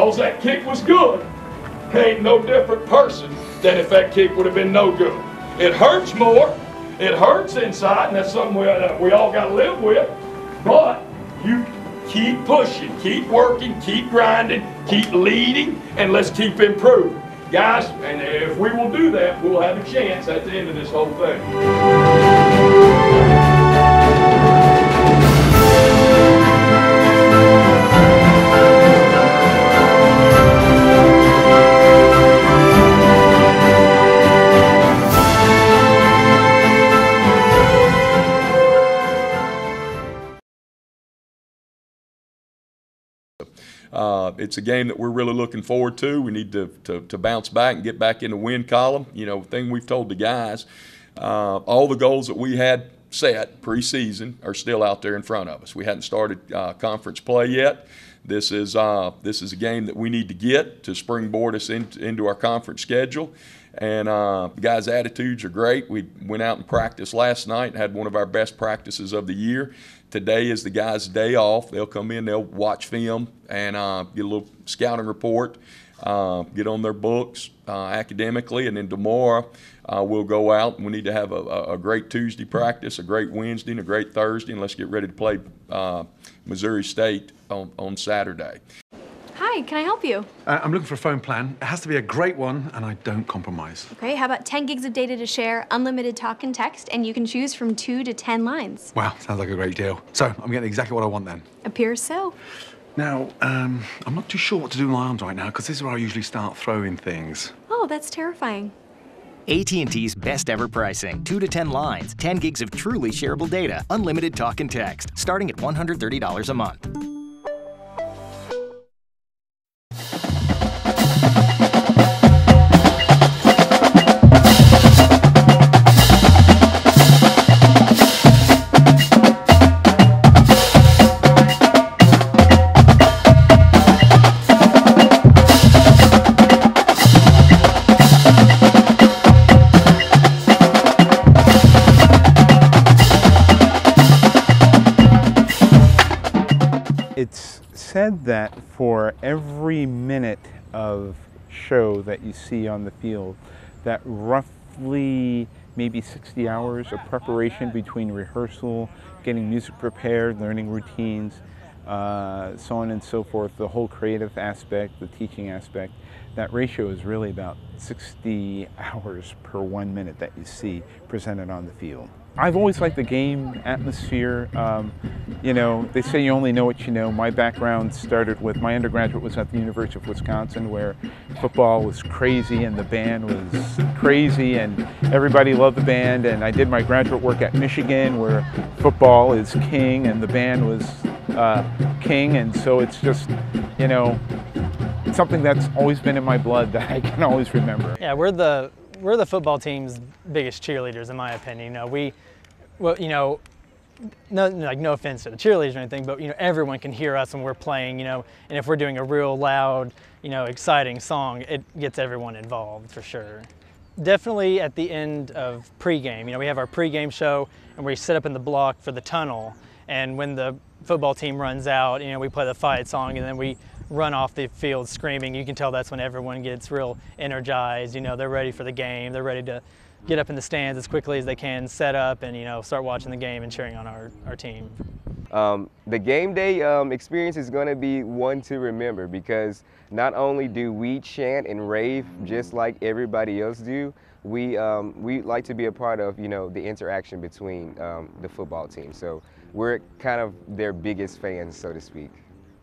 because that kick was good, ain't no different person than if that kick would have been no good. It hurts more, it hurts inside, and that's something we all got to live with, but you keep pushing, keep working, keep grinding, keep leading, and let's keep improving. Guys, and if we will do that, we'll have a chance at the end of this whole thing. It's a game that we're really looking forward to. We need to bounce back and get back in the win column. You know, the thing we've told the guys, all the goals that we had set preseason are still out there in front of us. We hadn't started conference play yet. This is a game that we need to get to springboard us into our conference schedule. And the guys' attitudes are great. We went out and practiced last night and had one of our best practices of the year. Today is the guys' day off. They'll come in, they'll watch film and get a little scouting report, get on their books academically, and then tomorrow we'll go out and we need to have a great Tuesday practice, a great Wednesday, and a great Thursday, and let's get ready to play Missouri State on Saturday. Hi, can I help you? I'm looking for a phone plan. It has to be a great one, and I don't compromise. Okay, how about 10 gigs of data to share, unlimited talk and text, and you can choose from 2 to 10 lines. Wow, sounds like a great deal. So, I'm getting exactly what I want then. Appears so. Now, I'm not too sure what to do with my arms right now, because this is where I usually start throwing things. Oh, that's terrifying. AT&T's best ever pricing. 2 to 10 lines, 10 gigs of truly shareable data, unlimited talk and text, starting at $130 a month. It's said that for every minute of show that you see on the field, that roughly maybe 60 hours of preparation between rehearsal, getting music prepared, learning routines, so on and so forth, the whole creative aspect, the teaching aspect, that ratio is really about 60 hours per 1 minute that you see presented on the field. I've always liked the game atmosphere. You know, they say you only know what you know. My background started with, my undergraduate was at the University of Wisconsin, where football was crazy and the band was crazy and everybody loved the band. And I did my graduate work at Michigan, where football is king and the band was king. And so it's just, you know, something that's always been in my blood that I can always remember. Yeah, we're the football team's biggest cheerleaders, in my opinion. No offense to the cheerleaders or anything, but everyone can hear us when we're playing, and if we're doing a real loud, exciting song, it gets everyone involved for sure. Definitely at the end of pregame, we have our pregame show and we sit up in the block for the tunnel, and when the football team runs out, we play the fight song and then we run off the field screaming. You can tell that's when everyone gets real energized. They're ready for the game. They're ready to get up in the stands as quickly as they can, set up, and start watching the game and cheering on our team. The game day experience is going to be one to remember, because not only do we chant and rave just like everybody else do, we like to be a part of the interaction between the football team. So we're kind of their biggest fans, so to speak.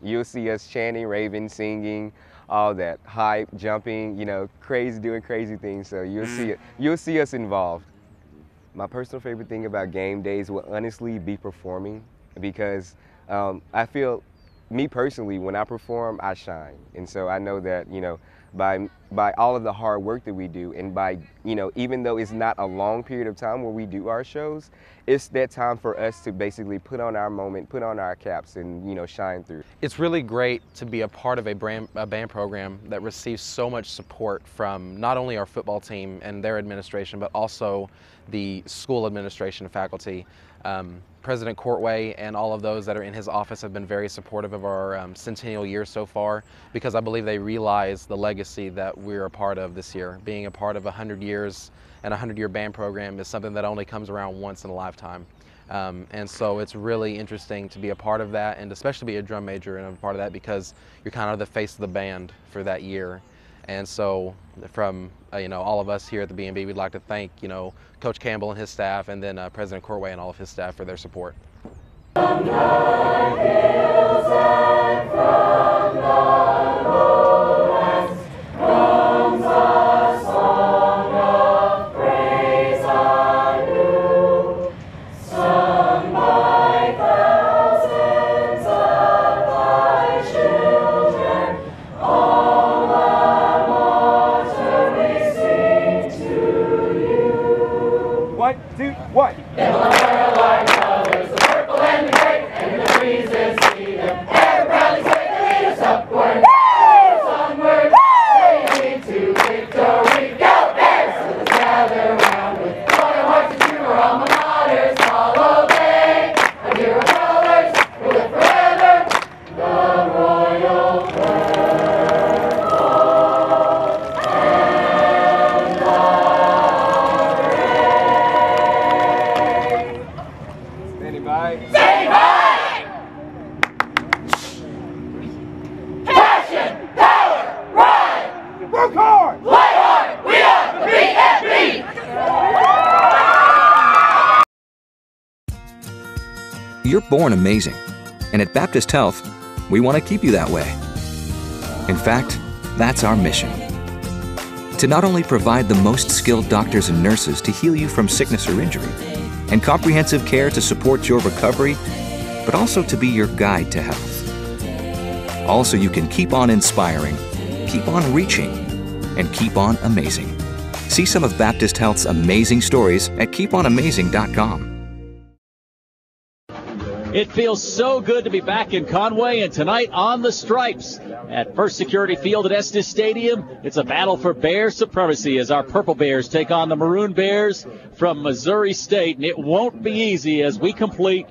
You'll see us chanting, raving, singing, all that, hype, jumping, crazy, doing crazy things. So you'll see us involved. My personal favorite thing about game days will honestly be performing, because I feel, me personally, when I perform, I shine. And so I know that, by all of the hard work that we do, and by, you know, even though it's not a long period of time where we do our shows, it's that time for us to basically put on our moment, put on our caps, and, you know, shine through. It's really great to be a part of a band program that receives so much support from not only our football team and their administration, but also the school administration and faculty. President Courtway and all of those that are in his office have been very supportive of our centennial year so far, because I believe they realize the legacy that we're a part of this year. Being a part of 100 years and a 100-year band program is something that only comes around once in a lifetime. And so it's really interesting to be a part of that, and especially be a drum major and a part of that, because you're kind of the face of the band for that year. And so from you know, all of us here at the B&B, we'd like to thank, you know, Coach Campbell and his staff, and then President Courtway and all of his staff for their support. From the hills and from the lowlands comes a song of praise anew, sung by thousands of thy children. All the more to we sing to you. 1, 2, 1. In the light colors, the purple and the gray, and the breezes see them ever proudly say they lead us upward, onward, leading to victory. Go Bears! So let's gather round with joy and hearts and true, our alma maters all obey. A hero colors will live forever, the royal Work hard! play hard! We are the B&B! You're born amazing, and at Baptist Health, we want to keep you that way. In fact, that's our mission. To not only provide the most skilled doctors and nurses to heal you from sickness or injury, and comprehensive care to support your recovery, but also to be your guide to health. All so you can keep on inspiring, keep on reaching, and keep on amazing. See some of Baptist Health's amazing stories at keeponamazing.com. It feels so good to be back in Conway, and tonight on the Stripes at First Security Field at Estes Stadium, it's a battle for Bear supremacy as our Purple Bears take on the Maroon Bears from Missouri State, and it won't be easy as we complete,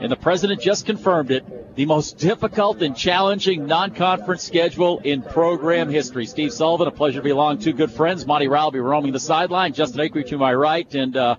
and the president just confirmed it, the most difficult and challenging non-conference schedule in program history. Steve Sullivan, a pleasure to be along. Two good friends. Monty Rowell will be roaming the sideline. Justin Acree to my right, and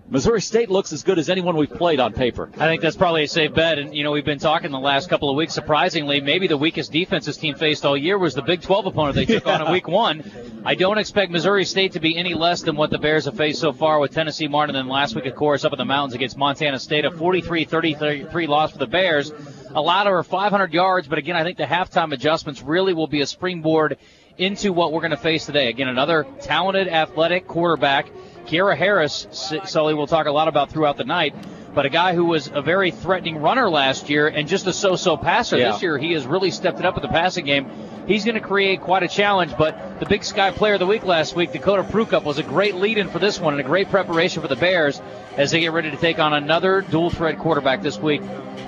Missouri State looks as good as anyone we've played on paper. I think that's probably a safe bet. And, you know, we've been talking the last couple of weeks, surprisingly, maybe the weakest defense this team faced all year was the Big 12 opponent they took on in Week 1. I don't expect Missouri State to be any less than what the Bears have faced so far with Tennessee Martin, and then last week, of course, up in the mountains against Montana State. A 43-33 loss for the Bears. Allowed over 500 yards, but again, I think the halftime adjustments really will be a springboard into what we're going to face today. Again, another talented, athletic quarterback. Kiara Harris, Sully will talk a lot about throughout the night, but a guy who was a very threatening runner last year and just a so-so passer. Yeah. This year he has really stepped it up in the passing game. He's going to create quite a challenge, but the Big Sky Player of the Week last week, Dakota Prukup, was a great lead-in for this one and a great preparation for the Bears as they get ready to take on another dual-threat quarterback this week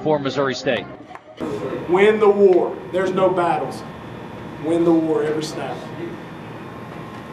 for Missouri State. Win the war. There's no battles. Win the war every snap.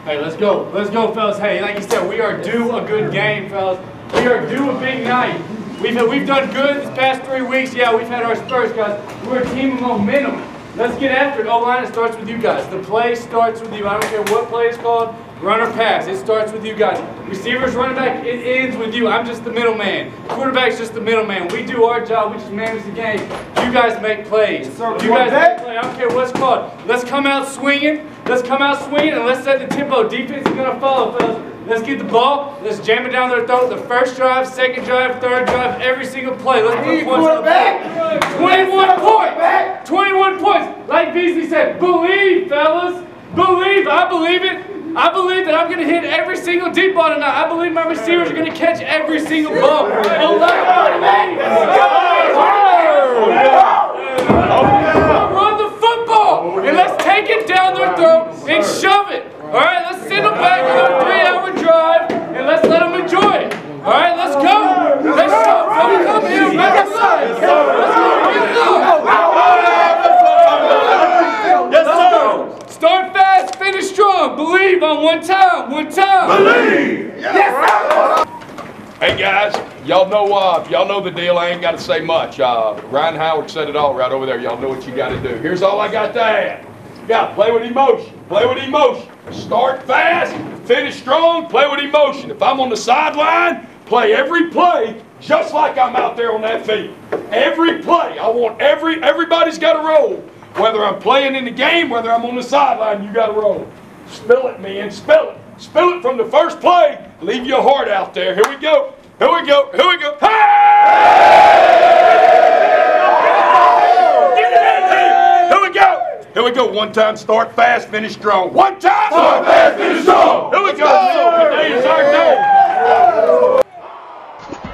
Hey, let's go. Let's go, fellas. Hey, like you said, we are due a good game, fellas. We are due a big night. We've done good this past 3 weeks. Yeah, we've had our spurs, guys. We're a team of momentum. Let's get after it. O-line, it starts with you guys. The play starts with you. I don't care what play it's called. Run or pass. It starts with you guys. Receivers, running back, it ends with you. I'm just the middleman. Quarterback's just the middleman. We do our job. We just manage the game. You guys make plays. You guys make plays. I don't care what it's called. Let's come out swinging. Let's come out swinging and let's set the tempo. Defense is going to follow, fellas. Let's get the ball. Let's jam it down their throat. The first drive, second drive, third drive, every single play. Let's put points on the board. 21 points. 21 points. Like Beasley said, believe, fellas. Believe. I believe it. I believe that I'm going to hit every single deep ball tonight. I believe my receivers are going to catch every single ball. Run the football, and let's take it down their throat. One time. Believe! Yes, Hey guys, y'all know the deal. I ain't got to say much. Ryan Howard said it all right over there. Y'all know what you got to do. Here's all I got to add. You got to play with emotion. Play with emotion. Start fast, finish strong, play with emotion. If I'm on the sideline, play every play just like I'm out there on that field. Every play. I want everybody's got to roll. Whether I'm playing in the game, whether I'm on the sideline, you got to roll. Spill it, man. Spill it. Spill it from the first play. Leave your heart out there. Here we go. Here we go. Here we go. Hey! Here we go. Here we go. One time, start fast, finish strong. One time, start fast, finish strong. Here we go. Today is our day.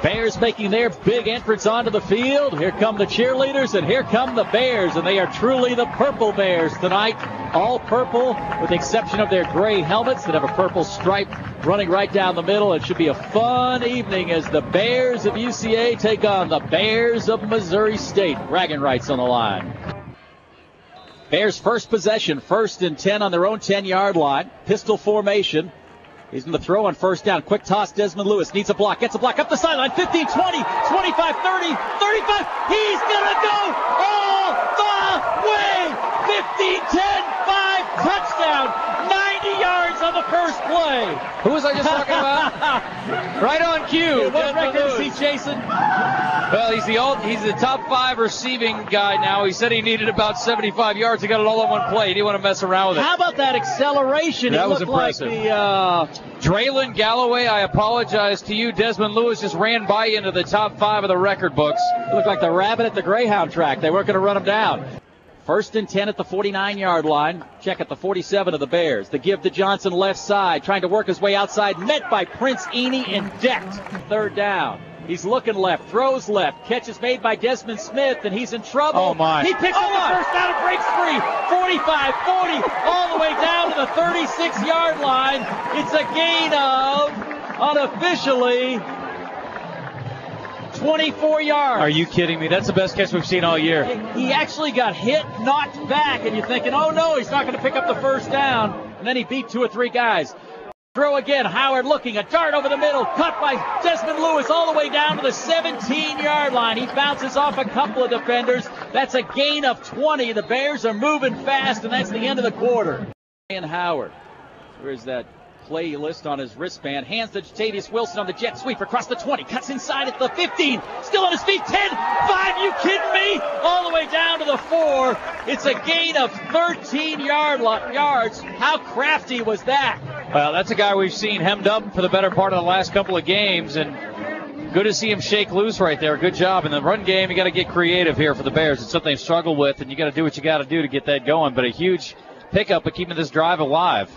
Bears making their big entrance onto the field. Here come the cheerleaders, and here come the Bears, and they are truly the Purple Bears tonight. All purple, with the exception of their gray helmets that have a purple stripe running right down the middle. It should be a fun evening as the Bears of UCA take on the Bears of Missouri State. Bragging rights on the line. Bears first possession, 1st and 10 on their own 10-yard line. Pistol formation. He's going to throw on first down. Quick toss, Desmond Lewis needs a block. Gets a block up the sideline. 15, 20, 25, 30, 35. He's going to go all the way. 15, 10, 5, touchdown. 90 yards on the first play. Who was I just talking about? Right on cue. What record does he chasing? Well, he's the top 5 receiving guy now. He said he needed about 75 yards. He got it all in one play. He didn't want to mess around with it. How about that acceleration? That it was looked impressive. Like the, Draylon Galloway, I apologize to you. Desmond Lewis just ran by into the top 5 of the record books. It looked like the rabbit at the Greyhound track. They weren't going to run him down. 1st and 10 at the 49-yard line. Check at the 47 of the Bears. The give to Johnson left side, trying to work his way outside. Met by Prince Eni and decked. 3rd down. He's looking left, throws left. Catch is made by Desmond Smith, and he's in trouble. Oh, my. He picks up the first down and breaks free. 45, 40, all the way down to the 36-yard line. It's a gain of, unofficially, 24 yards. Are you kidding me? That's the best catch we've seen all year. He actually got hit, knocked back, and you're thinking, oh, no, he's not going to pick up the first down. And then he beat 2 or 3 guys. Throw again, Howard looking, a dart over the middle, cut by Desmond Lewis all the way down to the 17-yard line. He bounces off a couple of defenders. That's a gain of 20. The Bears are moving fast, and that's the end of the quarter. And Howard, where's that play list on his wristband? Hands to Jatavius Wilson on the jet sweep across the 20, cuts inside at the 15, still on his feet, 10, 5, you kidding me? All the way down to the 4. It's a gain of 13 yards. How crafty was that? Well, that's a guy we've seen hemmed up for the better part of the last couple of games, and good to see him shake loose right there. Good job. In the run game, you got to get creative here for the Bears. It's something they've struggled with, and you got to do what you got to do to get that going. But a huge pickup of keeping this drive alive.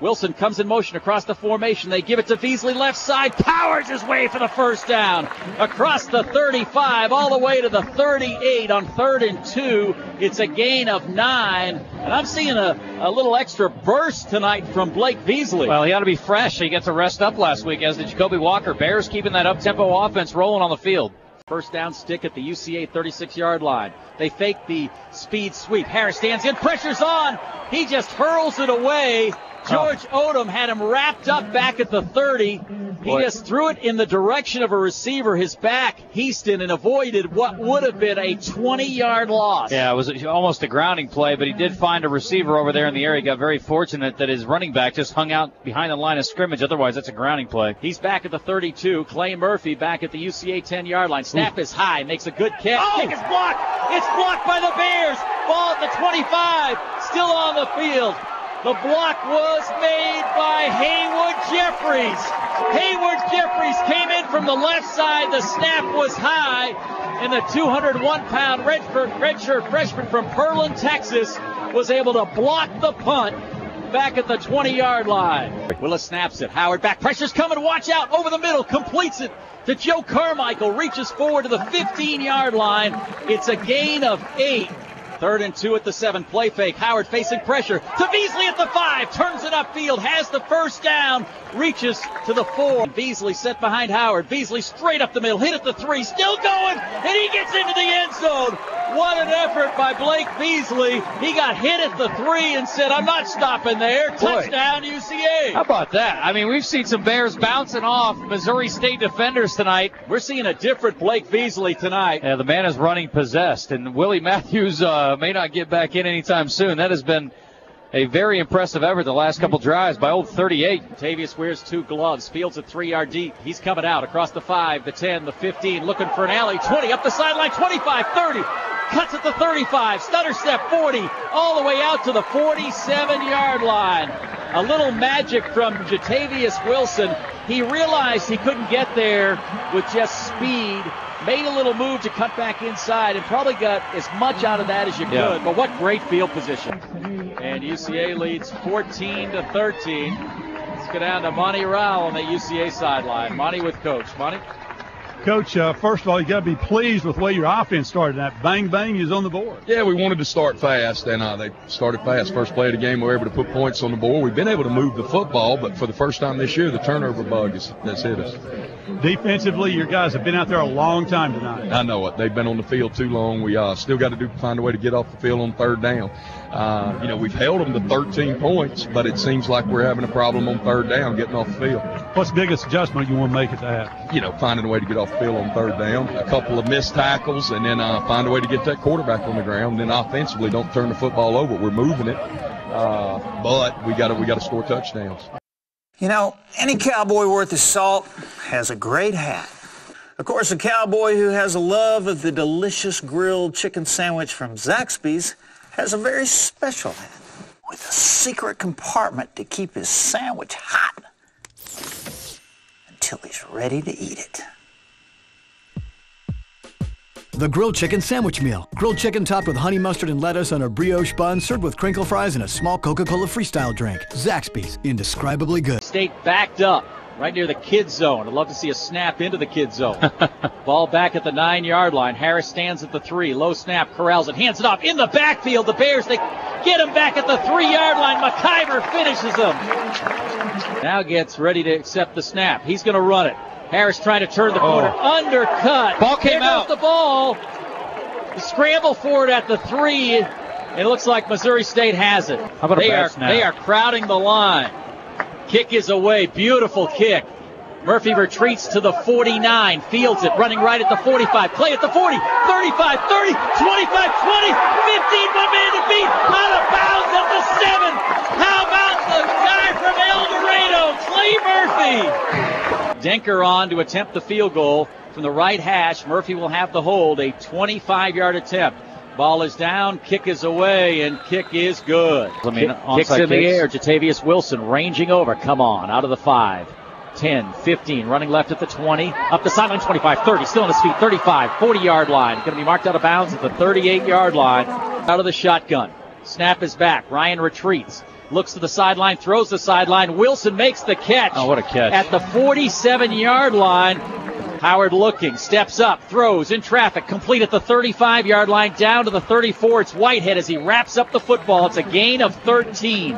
Wilson comes in motion across the formation. They give it to Beasley left side. Powers his way for the first down. Across the 35 all the way to the 38 on 3rd and 2. It's a gain of 9. And I'm seeing a little extra burst tonight from Blake Beasley. Well, he ought to be fresh. He got to rest up last week, as did Jacoby Walker. Bears keeping that up-tempo offense rolling on the field. First down stick at the UCA 36-yard line. They fake the speed sweep. Harris stands in. Pressure's on. He just hurls it away. George Odom had him wrapped up back at the 30. He just threw it in the direction of a receiver, his back, Houston, and avoided what would have been a 20-yard loss. Yeah, it was almost a grounding play, but he did find a receiver over there in the area. He got very fortunate that his running back just hung out behind the line of scrimmage. Otherwise, that's a grounding play. He's back at the 32. Clay Murphy back at the UCA 10-yard line. Snap is high, makes a good catch. Kick is blocked. It's blocked by the Bears. Ball at the 25, still on the field. The block was made by Haywood Jeffries. Haywood Jeffries came in from the left side. The snap was high, and the 201-pound redshirt freshman from Pearland, Texas, was able to block the punt back at the 20-yard line. Willis snaps it. Howard back. Pressure's coming. Watch out. Over the middle. Completes it to Joe Carmichael. Reaches forward to the 15-yard line. It's a gain of 8. 3rd and 2 at the 7. Play fake. Howard facing pressure. To Beasley at the 5. Turns it upfield. Has the first down. Reaches to the 4. Beasley set behind Howard. Beasley straight up the middle. Hit at the 3. Still going. And he gets into the end zone. What an effort by Blake Beasley. He got hit at the 3 and said, I'm not stopping there. Touchdown, UCA. How about that? I mean, we've seen some Bears bouncing off Missouri State defenders tonight. We're seeing a different Blake Beasley tonight. Yeah, the man is running possessed, and Willie Matthews may not get back in anytime soon. That has been a very impressive effort the last couple drives by old 38. Tavius wears 2 gloves, fields it 3-yard deep. He's coming out across the 5, the 10, the 15, looking for an alley. 20 up the sideline, 25, 30. Cuts at the 35, stutter step 40, all the way out to the 47-yard line. A little magic from Jatavius Wilson. He realized he couldn't get there with just speed. Made a little move to cut back inside and probably got as much out of that as you could. But what great field position. And UCA leads 14-13. Let's go down to Monty Rowell on the UCA sideline. Monty with Coach. Monty? Coach, first of all, you got to be pleased with the way your offense started. That bang is on the board. Yeah, we wanted to start fast, and they started fast. First play of the game, we were able to put points on the board. We've been able to move the football, but for the first time this year, the turnover bug has hit us. Defensively, your guys have been out there a long time tonight. I know it. They've been on the field too long. We still got to find a way to get off the field on third down. We've held them to 13 points, but it seems like we're having a problem on third down getting off the field. What's the biggest adjustment you want to make at that? Finding a way to get off the field on third down, a couple of missed tackles, and then find a way to get that quarterback on the ground. Then offensively, don't turn the football over. We're moving it, but we got to score touchdowns. Any cowboy worth his salt has a great hat. Of course, a cowboy who has a love of the delicious grilled chicken sandwich from Zaxby's has a very special hat with a secret compartment to keep his sandwich hot until he's ready to eat it. The Grilled Chicken Sandwich Meal. Grilled chicken topped with honey mustard and lettuce on a brioche bun, served with crinkle fries and a small Coca-Cola Freestyle drink. Zaxby's, indescribably good. State backed up right near the kid zone. I'd love to see a snap into the kid zone. Ball back at the 9-yard line. Harris stands at the 3. Low snap, corrals it, hands it off in the backfield. The Bears, they get him back at the 3-yard line. McIver finishes him. Now gets ready to accept the snap. He's going to run it. Harris trying to turn the corner. Undercut. Ball came out. The ball. Scramble for it at the 3. It looks like Missouri State has it. How about a bad snap? They are crowding the line. Kick is away. Beautiful kick. Murphy retreats to the 49. Fields it. Running right at the 45. Play at the 40. 35, 30, 25, 20. 15. 1 man to beat. Out of bounds at the 7. How about the guy from El Dorado, Clay Murphy? Denker on to attempt the field goal from the right hash. Murphy will have the hold. A 25-yard attempt. Ball is down, kick is away, and kick is good. Kicks in the air. Jatavius Wilson ranging over. Come on, out of the 5. 10, 15, running left at the 20. Up the sideline, 25, 30, still on his feet. 35, 40-yard line. Going to be marked out of bounds at the 38-yard line. Out of the shotgun. Snap is back. Ryan retreats. Looks to the sideline, throws the sideline. Wilson makes the catch. Oh, what a catch. At the 47-yard line. Howard looking, steps up, throws in traffic, complete at the 35-yard line, down to the 34. It's Whitehead as he wraps up the football. It's a gain of 13.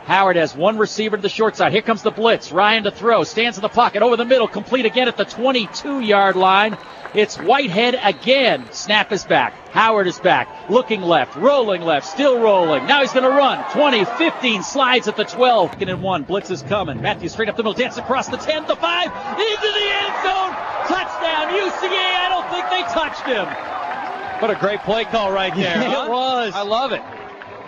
Howard has one receiver to the short side. Here comes the blitz. Ryan to throw, stands in the pocket, over the middle, complete again at the 22-yard line. It's Whitehead again. Snap is back. Howard is back. Looking left, rolling left, still rolling. Now he's going to run. 20, 15, slides at the 12. Second and 1. Blitz is coming. Matthews straight up the middle, dance across the 10, the 5, into the end zone. Touchdown, UCA. I don't think they touched him. What a great play call right there. It was. I love it.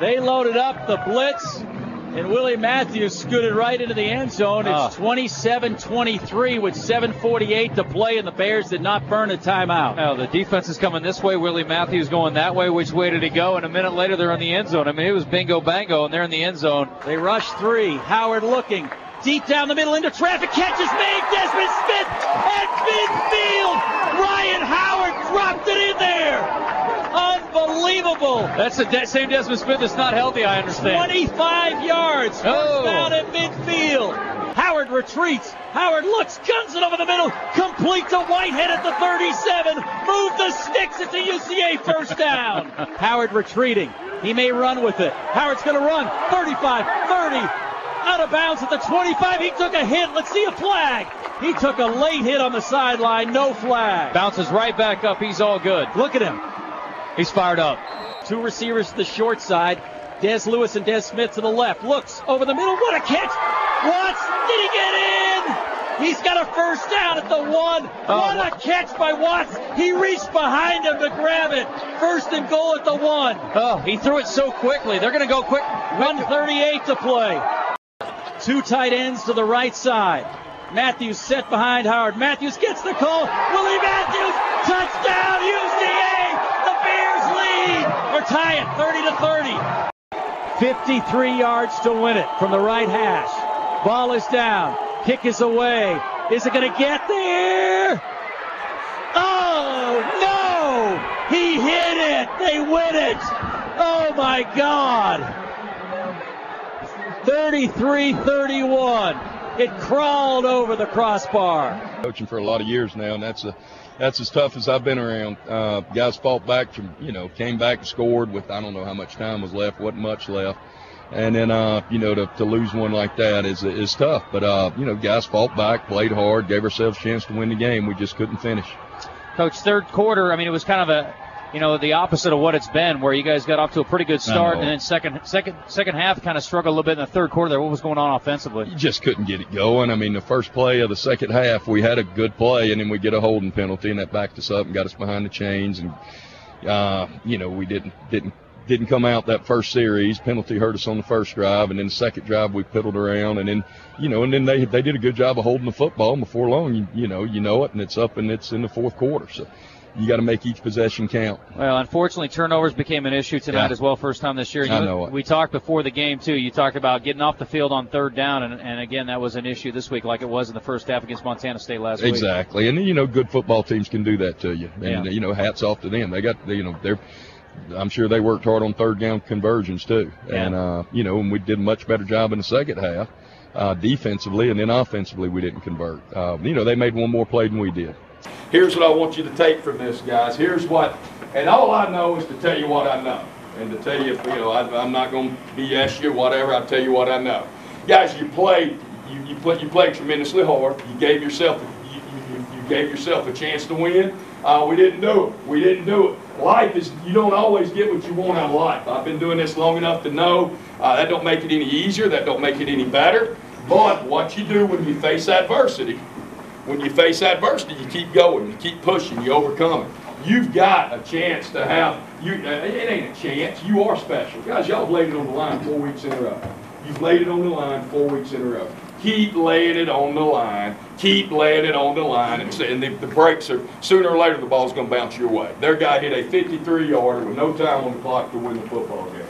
They loaded up the blitz. And Willie Matthews scooted right into the end zone. It's 27-23 with 7:48 to play, and the Bears did not burn a timeout. Oh, the defense is coming this way. Willie Matthews going that way. Which way did he go? And a minute later, they're in the end zone. I mean, it was bingo bango, and they're in the end zone. They rush 3. Howard looking. Deep down the middle into traffic. Catch is made. Desmond Smith at midfield. Ryan Howard dropped it in there. Unbelievable. That's the same Desmond Smith that's not healthy, I understand. 25 yards. First down at midfield. Howard retreats. Howard looks, guns it over the middle. Complete to Whitehead at the 37. Move the sticks. It's a UCA first down. Howard retreating. He may run with it. Howard's going to run. 35, 30. Out of bounds at the 25. He took a hit. Let's see a flag. He took a late hit on the sideline. No flag. Bounces right back up. He's all good. Look at him. He's fired up. Two receivers to the short side. Des Lewis and Des Smith to the left. Looks over the middle. What a catch! Watts, did he get in? He's got a first down at the 1. What a catch by Watts. He reached behind him to grab it. First and goal at the 1. Oh, he threw it so quickly. They're going to go quick. 1:38 to play. Two tight ends to the right side. Matthews set behind Howard. Matthews gets the call. Willie Matthews, touchdown UCA. The Bears lead or tie it 30-30. 53 yards to win it from the right hash. Ball is down. Kick is away. Is it going to get there? Oh, no! He hit it. They win it. Oh, my God. 33-31. It crawled over the crossbar. Coaching for a lot of years now, and that's as tough as I've been around. Guys fought back from, came back and scored with, I don't know how much time was left, wasn't much left. And then, to lose one like that is tough. But, guys fought back, played hard, gave ourselves a chance to win the game. We just couldn't finish. Coach, third quarter, it was kind of the opposite of what it's been, where you guys got off to a pretty good start, and then second half kind of struggled a little bit in the third quarter there. What was going on offensively? You just couldn't get it going. The first play of the second half, we had a good play, and then we get a holding penalty, and that backed us up and got us behind the chains. And, we didn't come out that first series. Penalty hurt us on the first drive, and then the second drive we piddled around, and then they did a good job of holding the football. And before long, you know it, and it's up and it's in the fourth quarter. So you got to make each possession count. Well, unfortunately, turnovers became an issue tonight as well, first time this year. I know it. We talked before the game, too. You talked about getting off the field on third down, and again, that was an issue this week like it was in the first half against Montana State last week. Exactly. And, good football teams can do that to you. And, hats off to them. They got, I'm sure they worked hard on third down conversions, too. And, and we did a much better job in the second half defensively, and then offensively we didn't convert. They made one more play than we did. Here's what I want you to take from this, guys. Here's what, and all I know is to tell you what I know. And to tell you, I'm not going to BS you, whatever. I'll tell you what I know. Guys, you played tremendously hard. You gave yourself a chance to win. We didn't do it. Life is, you don't always get what you want out of life. I've been doing this long enough to know that don't make it any easier. That don't make it any better. But what you do when you face adversity, you keep going, you keep pushing, you overcome it. You've got a chance to have, it ain't a chance, you are special. Guys, y'all have laid it on the line 4 weeks in a row. You've laid it on the line 4 weeks in a row. Keep laying it on the line. Keep laying it on the line. And the breaks are, sooner or later, the ball's going to bounce your way. Their guy hit a 53-yarder with no time on the clock to win the football game.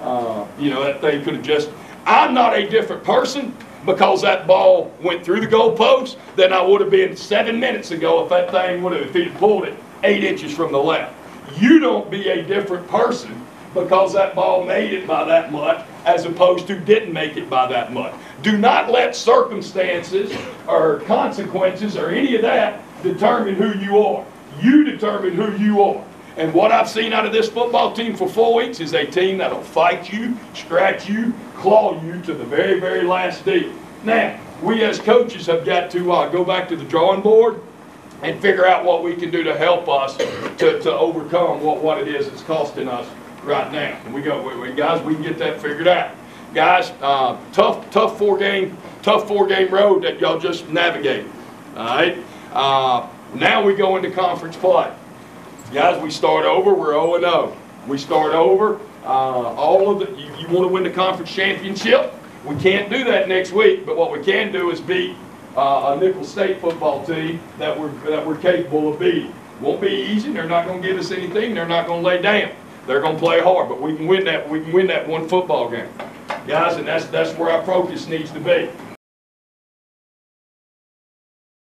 That thing could have just, I'm not a different person because that ball went through the goalpost than I would have been 7 minutes ago if he'd pulled it 8 inches from the left. You don't be a different person because that ball made it by that much as opposed to didn't make it by that much. Do not let circumstances or consequences or any of that determine who you are. You determine who you are. And what I've seen out of this football team for 4 weeks is a team that'll fight you, scratch you, claw you to the very, very last deal. Now, we as coaches have got to go back to the drawing board and figure out what we can do to help us to overcome what it is that's costing us right now. And guys, we can get that figured out. Guys, tough four game road that y'all just navigated. All right. Now we go into conference play. Guys, we start over. We're 0-0. We start over. You want to win the conference championship? We can't do that next week. But what we can do is beat a Nicholls State football team that we're capable of beating. Won't be easy. They're not going to give us anything. They're not going to lay down. They're going to play hard, but we can win that. We can win that one football game, guys, and that's where our focus needs to be.